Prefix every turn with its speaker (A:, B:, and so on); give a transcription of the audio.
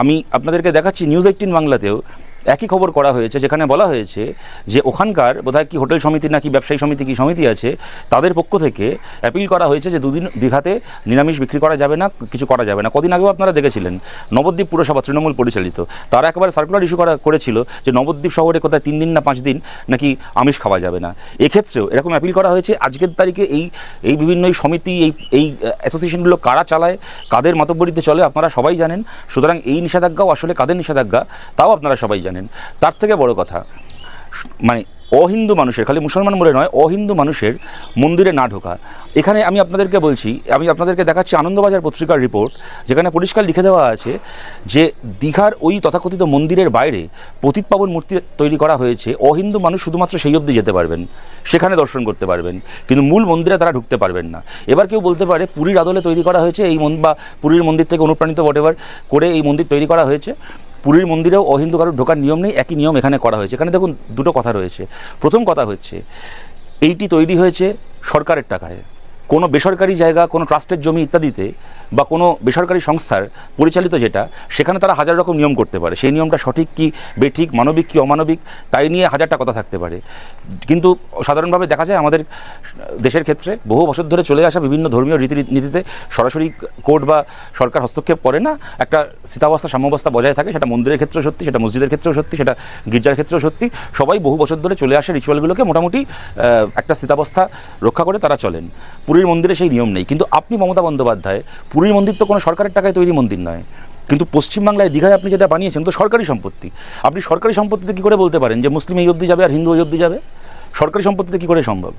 A: আমি আপনাদেরকে দেখাচ্ছি নিউজ 18 বাংলাতেও একই খবর করা হয়েছে, যেখানে বলা হয়েছে যে ওখানকার বোধহয় কি হোটেল সমিতি নাকি ব্যবসায়ী সমিতি কি সমিতি আছে, তাদের পক্ষ থেকে অ্যাপিল করা হয়েছে যে দুদিন দীঘাতে নিরামিষ বিক্রি করা যাবে না, কিছু করা যাবে না। কদিন আগেও আপনারা দেখেছিলেন নবদ্বীপ পুরসভা তৃণমূল পরিচালিত, তারা একেবারে সার্কুলার ইস্যু করেছিল যে নবদ্বীপ শহরে কোথায় 3 দিন না 5 দিন নাকি আমিষ খাওয়া যাবে না। এক্ষেত্রেও এরকম অ্যাপিল করা হয়েছে। আজকের তারিখে এই বিভিন্ন সমিতি এই অ্যাসোসিয়েশনগুলো কারা চালায়, কাদের মাতব্বরিতে চলে আপনারা সবাই জানেন। সুতরাং এই নিষেধাজ্ঞাও আসলে কাদের নিষেধাজ্ঞা তাও আপনারা সবাই জানেন। তার থেকে বড় কথা, মানে অহিন্দু মানুষের, খালি মুসলমান বলে নয়, অহিন্দু মানুষের মন্দিরে না ঢোকা। এখানে আমি আপনাদেরকে বলছি, আমি আপনাদেরকে দেখাচ্ছি আনন্দবাজার পত্রিকার রিপোর্ট, যেখানে পরিষ্কার লিখে দেওয়া আছে যে দীঘার ওই তথাকথিত মন্দিরের বাইরে পতিত পাবন মূর্তি তৈরি করা হয়েছে। অহিন্দু মানুষ শুধুমাত্র সেই অবধি যেতে পারবেন, সেখানে দর্শন করতে পারবেন, কিন্তু মূল মন্দিরে তারা ঢুকতে পারবেন না। এবার কেউ বলতে পারে পুরীর আদলে তৈরি করা হয়েছে এই বা পুরীর মন্দির থেকে অনুপ্রাণিত হোয়াটএভার করে এই মন্দির তৈরি করা হয়েছে। পুরীর মন্দিরেও অহিন্দু কারোর ঢোকার নিয়ম নেই, একই নিয়ম এখানে করা হয়েছে। এখানে দেখুন দুটো কথা রয়েছে। প্রথম কথা হচ্ছে এইটি তৈরি হয়েছে সরকারের টাকায়, কোনো বেসরকারি জায়গা, কোনো ট্রাস্টের জমি ইত্যাদিতে বা কোনো বেসরকারি সংস্থার পরিচালিত যেটা, সেখানে তারা হাজার রকম নিয়ম করতে পারে। সেই নিয়মটা সঠিক কি বেঠিক, মানবিক কি অমানবিক, তাই নিয়ে হাজারটা কথা থাকতে পারে। কিন্তু সাধারণভাবে দেখা যায় আমাদের দেশের ক্ষেত্রে বহু বছর ধরে চলে আসা বিভিন্ন ধর্মীয় রীতিনীতিতে সরাসরি কোর্ট বা সরকার হস্তক্ষেপ করে না, একটা স্থিতাবস্থা সাম্যাবস্থা বজায় থাকে। সেটা মন্দিরের ক্ষেত্রেও সত্যি, সেটা মসজিদের ক্ষেত্রেও সত্যি, সেটা গির্জার ক্ষেত্রেও সত্যি। সবাই বহু বছর ধরে চলে আসে রিচুয়ালগুলোকে মোটামুটি একটা স্থিতাবস্থা রক্ষা করে তারা চলেন। পুরীর মন্দিরে সেই নিয়ম নেই। কিন্তু আপনি মমতা বন্দ্যোপাধ্যায়, পুরীর মন্দির তো কোনো সরকারের টাকায় তৈরি মন্দির নয়, কিন্তু পশ্চিমবাংলায় দীঘায় আপনি যেটা বানিয়েছেন তো সরকারি সম্পত্তি। আপনি সরকারি সম্পত্তিতে কী করে বলতে পারেন যে মুসলিম এই অবধি যাবে আর হিন্দু ওই অবধি যাবে? সরকারি সম্পত্তিতে কী করে সম্ভব?